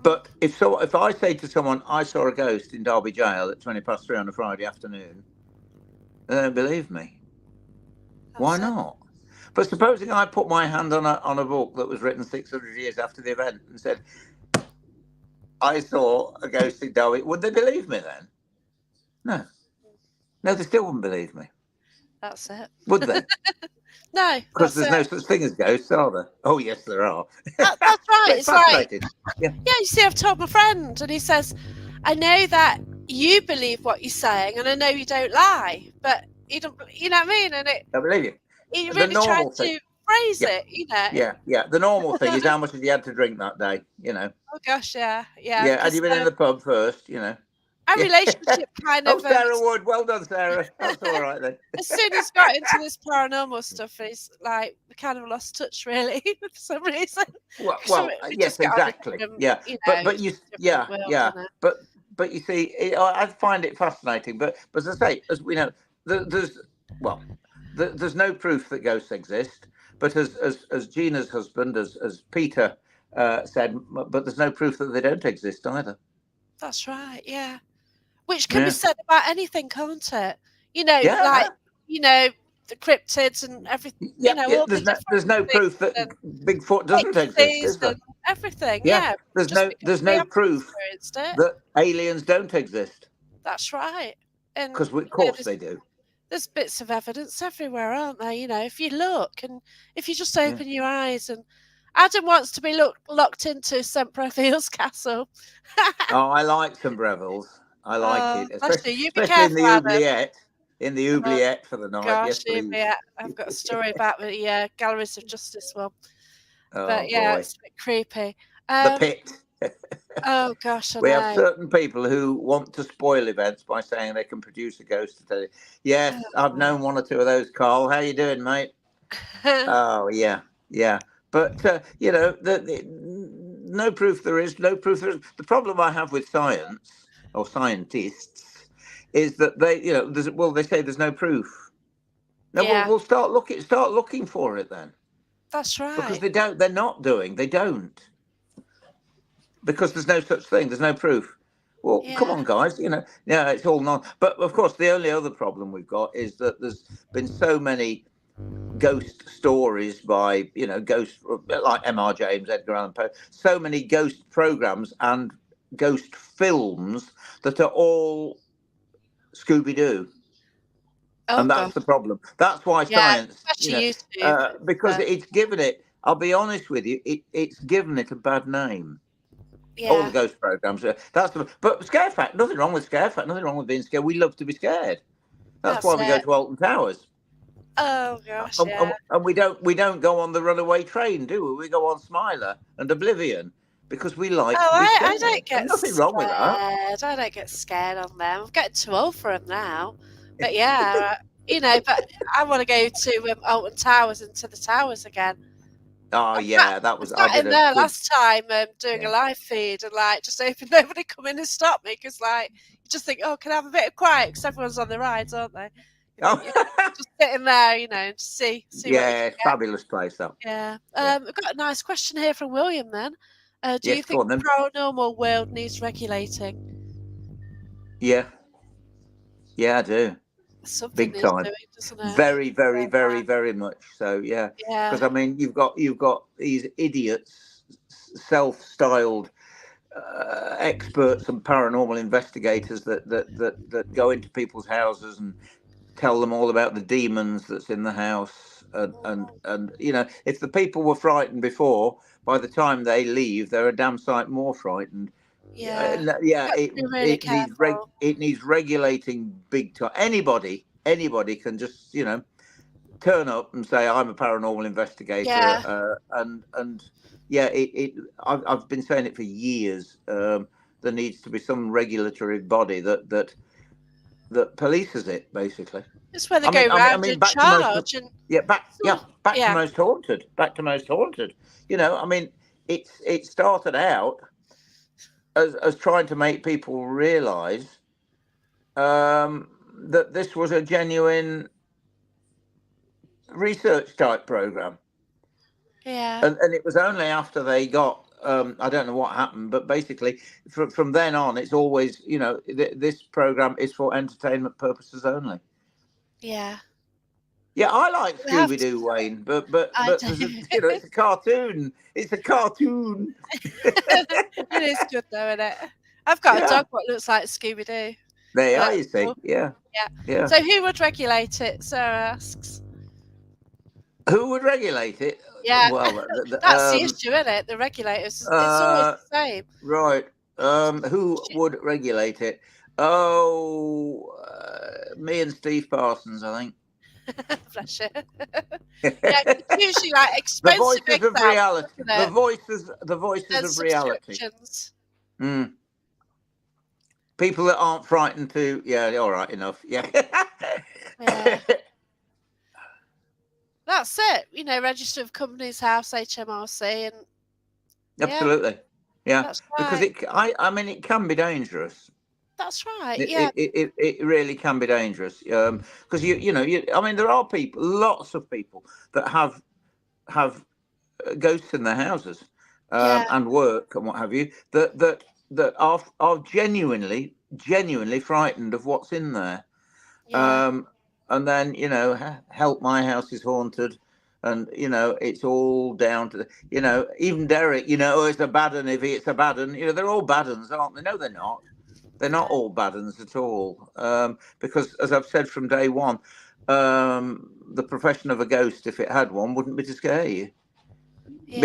But if I say to someone, "I saw a ghost in Derby Gaol at 3:20 on a Friday afternoon," they don't believe me. Why that's it. not? But supposing I put my hand on a book that was written 600 years after the event and said, "I saw a ghost in Derby," would they believe me then? No. No, they still wouldn't believe me, That's it. would they? No, Because that's there's it. no such thing as ghosts, are there? Oh, yes, there are. That's right. But it's It's like, fascinating. Yeah. yeah, you see, I've told my friend, and he says, I know that you believe what you're saying, and I know you don't lie, but you don't, you know what I mean? And I believe you. he The really tried normal thing. to phrase Yeah. it, you know. Yeah. The normal thing is how much have you had to drink that day, you know? Oh gosh, yeah, Yeah. Had because you been in the pub first, you know? our Yeah. relationship kind Oh, of Sarah Wood. Well done, Sarah. That's all right then. as soon as got into this paranormal stuff, it's like we kind of lost touch really for some reason. Well, We yes, just get on a exactly. different, Yeah, you know, but it's you, a different yeah, world, yeah, isn't it? but you see, I find it fascinating. But as I say, as we know, there's well, there's no proof that ghosts exist. But as Gina's husband, as Peter said, but there's no proof that they don't exist either. That's right, yeah. Which can be Yeah, said about anything, can't it? You know, like, yeah, you know, the cryptids and everything, you yeah, know, yeah. all the There's different no things proof that and Bigfoot doesn't exist, entities is there? and everything, Yeah, yeah. Just because there's we no haven't proof experienced it. that aliens don't exist That's right. And because of you know, course they do. there's bits of evidence everywhere, aren't there? You know, if you look and if you just Yeah. open your eyes and Adam wants to be locked into St. Breville's castle. Oh, I like some Breville's. I like Oh, it, bless you. You be especially in careful, the Adam. oubliette. In the Oh, oubliette for the night. Yes, gosh, please. yeah, I've got a story about the Galleries of Justice one. Oh But yeah, boy, it's a bit creepy. the pit. Oh gosh, I We have know. certain people who want to spoil events by saying they can produce a ghost to tell you. Yes, I've known one or two of those. Carl, how you doing, mate? Oh yeah, yeah. But you know, no proof there is. No proof there is. The problem I have with science or scientists is that they, you know, they say there's no proof. No, Yeah, we'll start looking for it then, that's because right. they don't. They're not doing. They don't, because there's no such thing. There's no proof. Well, come Yeah, on, guys. You know, yeah, it's all non. But of course, the only other problem we've got is that there's been so many ghost stories by, you know, ghost like M.R. James, Edgar Allan Poe, so many ghost programs and ghost films that are all Scooby Doo, oh and gosh, that's the problem. That's why yeah, science, you know, especially YouTube. because it's given it. I'll be honest with you, it's given it a bad name. All the Yeah, ghost programs. That's but scare fact. Nothing wrong with scare fact. Nothing wrong with being scared. We love to be scared. That's that's why we go it. to Alton Towers. Oh gosh, yeah. And we don't go on the runaway train, do we? We go on Smiler and Oblivion because we like Oh, to be I scared. don't And get nothing wrong with that. scared. I don't get scared on them. I'm getting too old for them now. But yeah, you know, but I want to go to Alton Towers and to the towers again. Oh I sat, yeah, that I was I sat did in a there good last time doing a yeah. live feed and like just hoping nobody come in and stop me because like you just think, oh, can I have a bit of quiet because everyone's on the rides, aren't they? Oh You know, just sitting there, you know, and just see what you yeah, can get. fabulous place that. Yeah. Yeah. We've got a nice question here from William then. Do you Yes, go think on the then. paranormal world needs regulating? Yeah, yeah, I do. Something Big needs time. doing, doesn't it? Very, very, Yeah. very, very much so. Yeah, Yeah. because I mean, you've got these idiots, self-styled experts and paranormal investigators that go into people's houses and tell them all about the demons that's in the house, and you know, if the people were frightened before, by the time they leave they're a damn sight more frightened. Yeah. Yeah, Got to be really careful. it needs regulating big time. Anybody can just, you know, turn up and say I'm a paranormal investigator, Yeah. and yeah, I've been saying it for years. There needs to be some regulatory body that polices it, basically. It's where they go I round mean, in back to most, charge and yeah, some, back to yeah. most haunted, back to most haunted. You know, I mean, it started out as trying to make people realise that this was a genuine research type program. Yeah. And it was only after they got I don't know what happened, but basically from then on, it's always, you know, this program is for entertainment purposes only. Yeah. Yeah, I like We have Scooby to. Doo, Wayne, but I there's a, do. you know, it's a cartoon. It's a cartoon. It is good though, isn't it? I've got a Yeah, dog what looks like Scooby Doo. there you are. But You see, oh, yeah, yeah. yeah. So who would regulate it? Sarah asks. Who would regulate it? Yeah. Well, That's the issue, isn't it? The regulators. It's always uh, the same. right. Who would regulate it? Oh, me and Steve Parsons, I think. Bless you. Yeah, it's usually like The expensive voices of exams, reality. isn't The it? voices And of reality. subscriptions. Mm. People that aren't frightened to, yeah, all right, enough. Yeah. Yeah. That's it. Register of Companies House, HMRC, and yeah, Absolutely. Yeah. that's Because right. I mean, it can be dangerous. That's right. It, Yeah. it really can be dangerous. Because I mean, there are people, lots of people that have ghosts in their houses, Yeah. and work and what have you, that are genuinely frightened of what's in there. Yeah. Um, and then, help, my house is haunted. And, it's all down to, even Derek, oh, it's a bad one if it's a bad one. They're all bad ones, aren't they? No, they're not. They're not No. all bad ones at all. Because, as I've said from day one, the profession of a ghost, if it had one, wouldn't be to scare you. Yeah.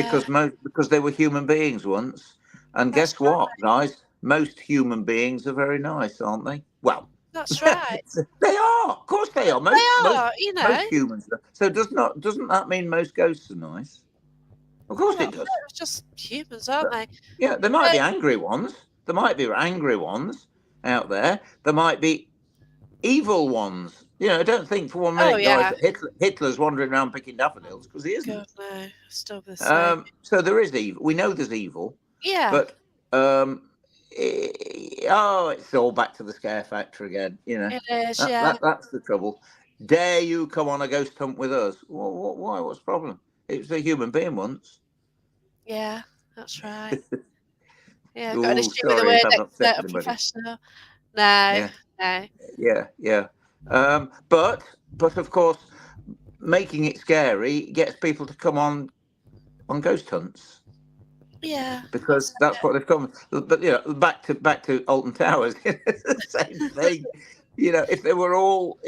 Because they were human beings once. And That's guess right. what, guys? Most human beings are very nice, aren't they? Well, That's right. they are. Of course they are. Most They most are. most humans are. So doesn't that mean most ghosts are nice? Of Well, course it that's does. it. It's just humans, aren't they? Yeah, there might be angry ones. There might be angry ones out there. There might be evil ones. I don't think for one Oh minute, guys, yeah. that Hitler's wandering around picking daffodils, because he God isn't. no. Still the same. So there is evil. We know there's evil, Yeah. but it's all back to the scare factor again. It is. Yeah. That's the trouble. Dare you come on a ghost hunt with us? Why? What's the problem? It was a human being once. Yeah. That's right. Yeah. Got an Oh, issue with the sorry if word I've upset expert or anybody. professional? No. Yeah, No. yeah. But of course, making it scary gets people to come on ghost hunts, Yeah. because that's what they've come. But back to Alton Towers, it's the same thing. If they were all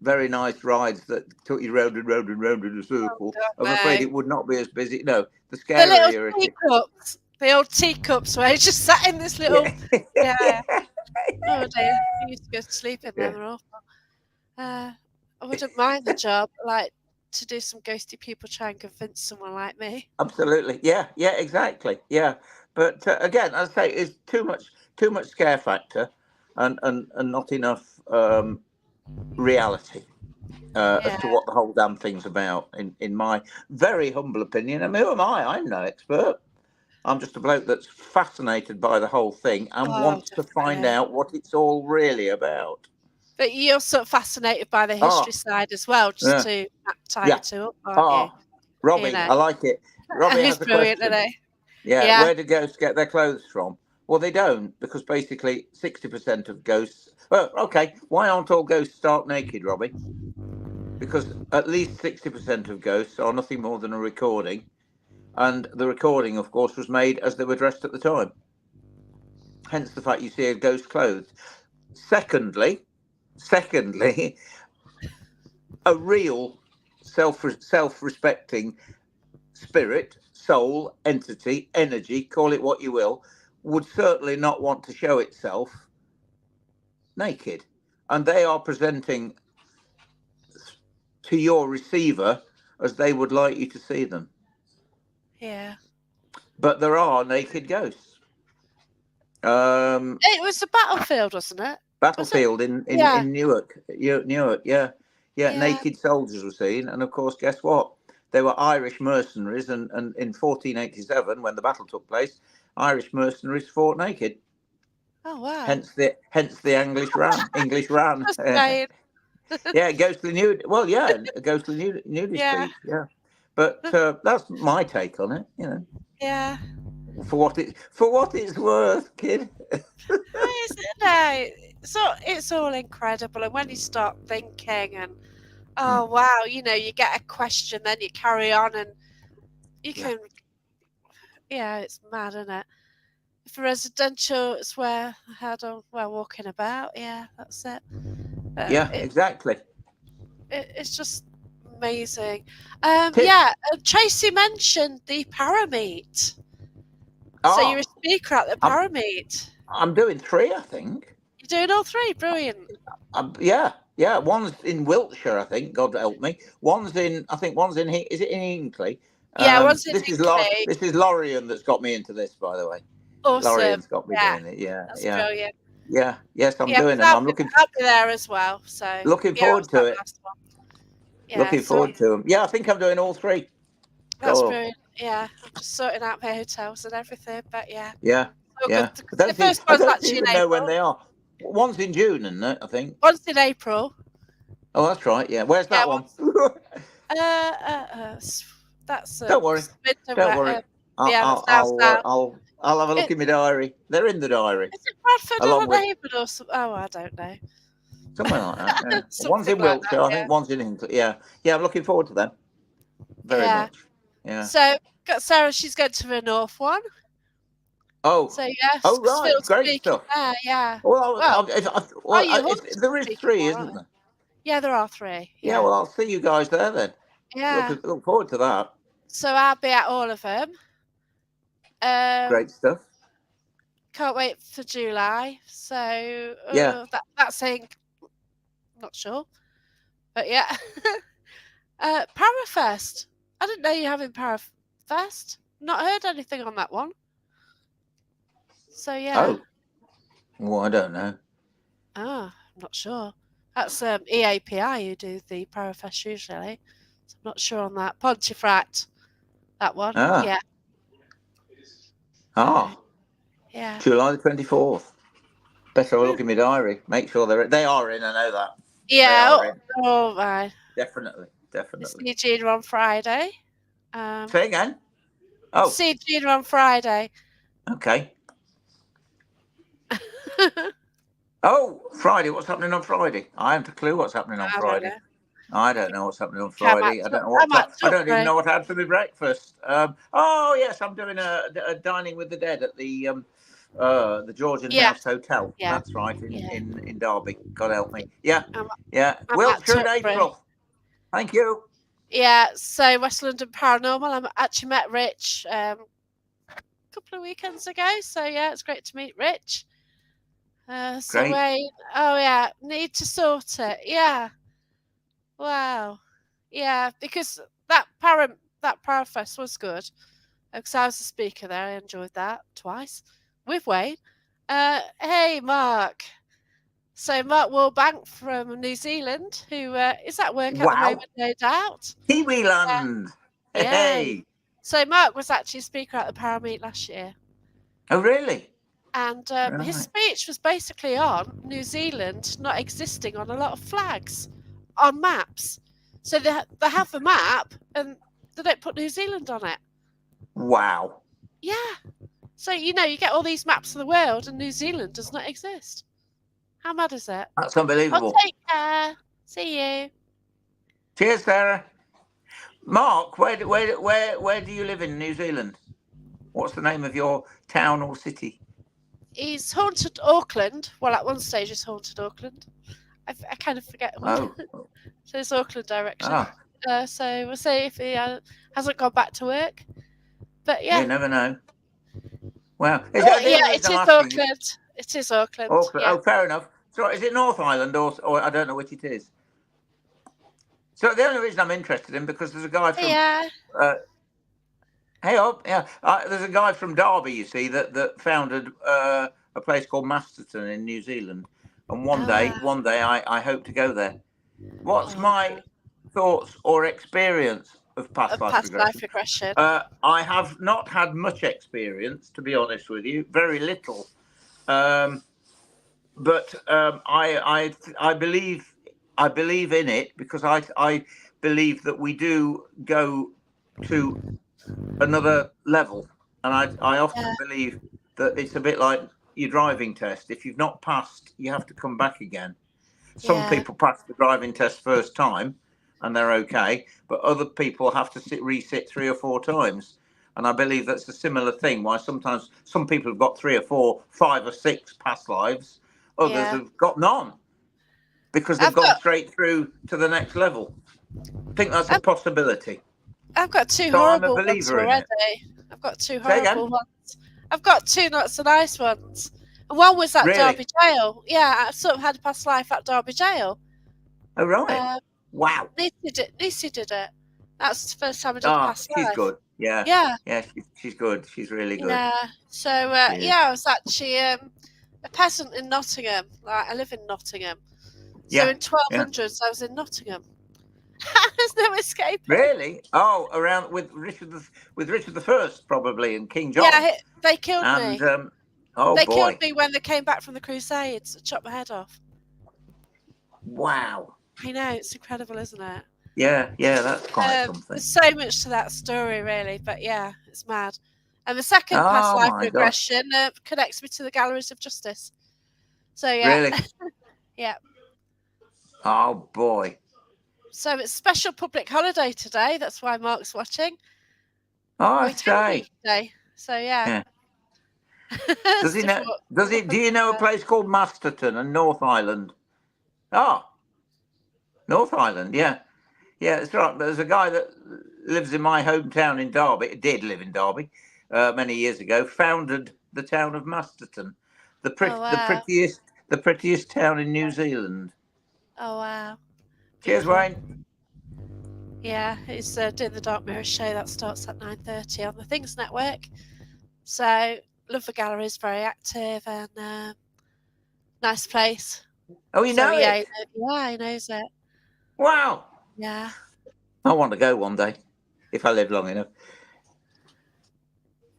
very nice rides that took you round and round and round in a circle, God I'm afraid no. it would not be as busy. No, the The little scarier it is. teacups. The old teacups where it's just sat in this little. Yeah, Yeah. Oh dear. I used to go to sleep in them. yeah. They're awful. I wouldn't mind the job. Like to do some ghosty people, try and convince someone like me. Absolutely. Yeah, exactly. Yeah. But again, as I say, it's too much scare factor, and not enough reality as Yeah. to what the whole damn thing's about, in my very humble opinion. I mean, who am I? I'm no expert. I'm just a bloke that's fascinated by the whole thing and Oh, wants to find definitely. out what it's all really about. But you're sort of fascinated by the history Oh, side as well, just yeah, to tie yeah. the two up, aren't you? Oh, Robbie, I like it. Robbie He's has a brilliant, isn't question. he? Yeah, Yeah. where do ghosts get their clothes from? Well, they don't, because basically 60% of ghosts. Well, okay, why aren't all ghosts stark naked, Robbie? Because at least 60% of ghosts are nothing more than a recording, and the recording, of course, was made as they were dressed at the time. Hence the fact you see a ghost clothed. Secondly, a real self-respecting spirit, soul, entity, energy, call it what you will, would certainly not want to show itself naked. And they are presenting to your receiver as they would like you to see them. Yeah. But there are naked ghosts. It was a battlefield, wasn't it? Was it? Battlefield in, in, Yeah. in Newark. Newark, yeah. Yeah, Yeah. naked soldiers were seen. And of course, guess what? They were Irish mercenaries. And in 1487, when the battle took place, Irish mercenaries fought naked. Oh wow. Hence the English ran. Just saying. Yeah, ghostly nude. Well, yeah, a ghostly Yeah. nudity. Yeah, but that's my take on it. Yeah. For what it's worth, kid. It's all incredible, and when you start thinking, and Hmm. oh wow, you get a question, then you carry on, and you Yeah. can. Yeah, it's mad, isn't it? For residential, it's where I had walking about. Yeah, that's it. Yeah, It, exactly. it's just amazing. Tip. Yeah, Tracy mentioned the Parameet. So you're a Ah, speaker at the I'm Parameet. I'm doing 3, I think. You're doing all three. Brilliant. Yeah. Yeah, one's in Wiltshire, I think. God help me. One's in, I think one's in. Is it in Hinkley? Yeah, one's in This is Hinkley. This is Lorien that's got me into this, by the way. Awesome. Lorian's got me Yeah, doing it. Yeah, that's yeah, brilliant. yeah. Yes, I'm Yeah, doing 'cause them. I'm I'll be there as well. So looking yeah, I forward was to that it. last one. Yeah, Looking so forward to them. Yeah, I think I'm doing all three. that's Oh, brilliant. Yeah, I'm just sorting out my hotels and everything. But yeah, yeah, so good. yeah. I The don't think first I one's don't actually in even know when April. they are. One's in June, isn't it? I think. One's in April. Oh, that's right. Yeah. Where's Yeah, that one? that's Don't worry. Don't worry. yeah, that's down south. I'll have a look in my diary. They're in the diary, Is it Bradford along or with Haven or some? Oh, I don't know. somewhere like that. Yeah. One's Something in like Wiltshire. that. I think one's in Hinkley. Yeah. Yeah. I'm looking forward to them very Yeah. much. Yeah. So got Sarah. She's going to the north one. Oh. So yeah, Oh, right. Phil's Great speaking stuff. there. Yeah. Well, Well, are you there is speaking three, more? isn't there? Yeah, there are three. Yeah. Yeah. Well, I'll see you guys there then. Yeah. Look forward to that. So I'll be at all of them. Great stuff. Can't wait for July. So Yeah. that's saying, not sure, but yeah. Parafest. I didn't know you're having Parafest. Not heard anything on that one. So yeah. Oh. Well, I don't know. I'm not sure. That's EAPI who do the Parafest usually. So I'm not sure on that. Pontefract, that one. Ah. Yeah. Ah. Yeah. July the 24th. Better have a look in my diary. Make sure they are in. I know that. Yeah. They are in. Oh my. Definitely. Definitely. See Gina on Friday. Say again. Oh. See Gina on Friday. Okay. Oh, Friday. What's happening on Friday? I haven't a clue what's happening on Friday. I don't know what's happening on Friday. I don't even know what I had for my breakfast. Oh yes, I'm doing a dining with the dead at the Georgian House Hotel. Yeah. That's right in Derby. God help me. Yeah, yeah. I'm Wiltshire in April. Thank you. Yeah. So West London Paranormal. I actually met Rich a couple of weekends ago. So yeah, it's great to meet Rich. Great. Need to sort it. Yeah. Wow. Yeah, because that Parafest was good. Because I was a speaker there. I enjoyed that twice with Wayne. Hey, Mark. So Mark Warbank from New Zealand, who is at work at the moment, no doubt. Kiwiland. Hey. So Mark was actually a speaker at the Parameet last year. Oh, really? And his speech was basically on New Zealand not existing on a lot of flags, on maps. So they have the map and they don't put New Zealand on it. Wow. Yeah. So, you get all these maps of the world and New Zealand does not exist. How mad is it? That's unbelievable. I'll take care. See you. Cheers, Sarah. Mark, where do you live in New Zealand? What's the name of your town or city? He's haunted Auckland. Well, at one stage, he's haunted Auckland. I kind of forget. Oh. So it's Auckland direction. Ah. So we'll see if he hasn't gone back to work. But yeah. You never know. Wow. It is Auckland. It is Auckland. Auckland. Yeah. Oh, fair enough. So is it North Island or I don't know which it is? So the only reason I'm interested in because there's a guy from there's a guy from Derby, you see, that founded a place called Masterton in New Zealand, and one day I hope to go there. What's my thoughts or experience of past life regression? I have not had much experience, to be honest with you, very little, but I believe in it because I believe that we do go to another level, and I often believe that it's a bit like your driving test. If you've not passed, you have to come back again. Some people pass the driving test first time and they're okay, but other people have to resit 3 or 4 times, and I believe that's a similar thing. Why sometimes some people have got 3 or 4, 5 or 6 past lives, others have got none because they've gone straight through to the next level. I think that's a possibility. I've got 2 horrible ones already. I've got 2 horrible ones. I've got 2 not so nice ones. And one was at Derby Gaol. Yeah, I sort of had a past life at Derby Gaol. Oh, right. Wow. Nisi did it. That's the first time I did a Oh, past she's life. good. Yeah. Yeah, Yeah, she's good. She's really good. yeah. So She is. yeah, I was actually a peasant in Nottingham. Like I live in Nottingham. So Yeah. in Yeah. 1200s, I was in Nottingham. There's no escaping. Really? Oh, around with Richard the First, probably, and King John. Yeah, they killed And me. oh They boy. killed me when they came back from the Crusades. Chopped my head off. Wow. I know, it's incredible, isn't it? Yeah, that's quite something. There's so much to that story, really, but yeah, it's mad. And the second past Oh life my gosh. regression connects me to the galleries of justice. So yeah, Really? yeah. Oh boy. So it's special public holiday today. That's why Mark's watching. Oh, I We take say. today. So yeah. Yeah. Does he know? Do you know a place called Masterton and North Island? Oh, North Island. Yeah, yeah. It's right. There's a guy that lives in my hometown in Derby. Did live in Derby many years ago. Founded the town of Masterton, the prettiest town in New Zealand. Oh wow. Cheers, Beautiful. Wayne. Yeah, he's doing the Dark Mirror show that starts at 9:30 on the Things Network. So love the galleries, very active and nice place. Oh, you know it? Yeah, he knows it. Wow. Yeah. I want to go one day, if I live long enough.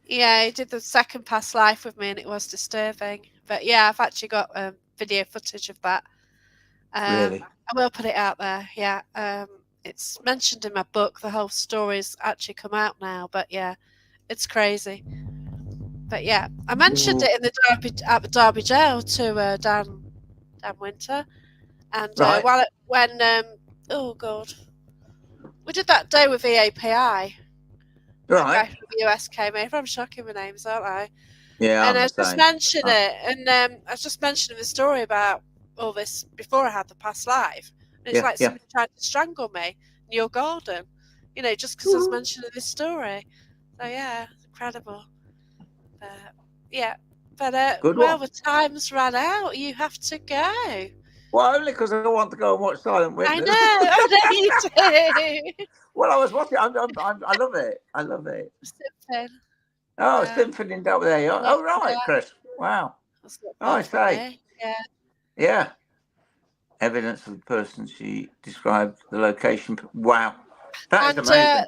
Yeah, he did the second past life with me and it was disturbing. But yeah, I've actually got video footage of that. Really? I will put it out there, yeah. It's mentioned in my book. The whole story's actually come out now, but yeah, it's crazy. But yeah, I mentioned it in the Derby Gaol to Dan Winter, and Right. when oh god, we did that day with EAPI. That guy Right. from the US came over. I'm shocking with names, aren't I? Yeah, And I'm I the was just same. mentioning it, and I was just mentioning the story about all this before I had the past life. And it's Yeah, like yeah. somebody tried to strangle me in your garden, just because I was mentioning this story. So yeah, it's incredible. Yeah, but Good well, one. the time's run out. You have to go. Well, only because I want to go and watch Silent I Witness. know you do. Well, I was watching. I love it. I love it. Something. Oh, Symphony in Double A. Oh, right, Yeah, Chris. Wow. that's not Oh, far I from say. me. Yeah. Yeah. Evidence of the person she described, the location. Wow. That is And amazing.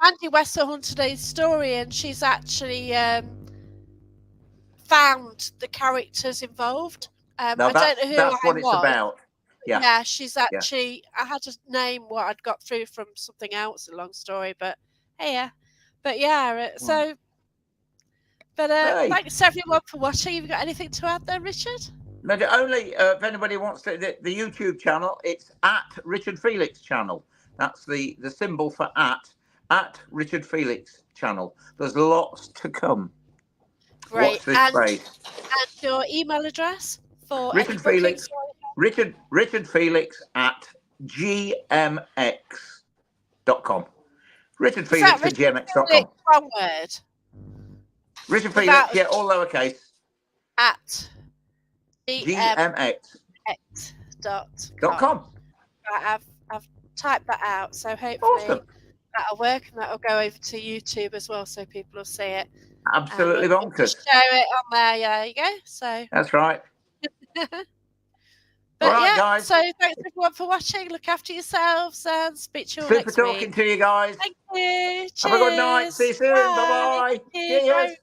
Andy Wesselhunted a story, and she's actually found the characters involved. I Now, don't know who that's I what it's was. about. Yeah. Yeah, she's Yeah. actually. I had to name what I'd got through from something else. A long story, but hey, yeah. But yeah, so. But Hey. thanks everyone for watching. Have you got anything to add there, Richard? No, only if anybody wants to, the YouTube channel, it's at Richard Felix channel. That's the symbol for at Richard Felix channel. There's lots to come. Great. Watch this space. And your email address for Richard any bookings? Felix. Richard Felix at gmx.com. Richard Felix at gmx.com. One word. Richard Felix, yeah, all lowercase. At gmx.com. Right, I've typed that out, so hopefully that'll work, and that'll go over to YouTube as well, so people will see it. Absolutely bonkers. Show it on there. Yeah, there you go. So that's right. But all right, yeah, guys. So thanks everyone for watching. Look after yourselves and speak to you all next week. Super talking to you guys. Thank you. Cheers. Have a good night. See you soon. Bye-bye. Cheers.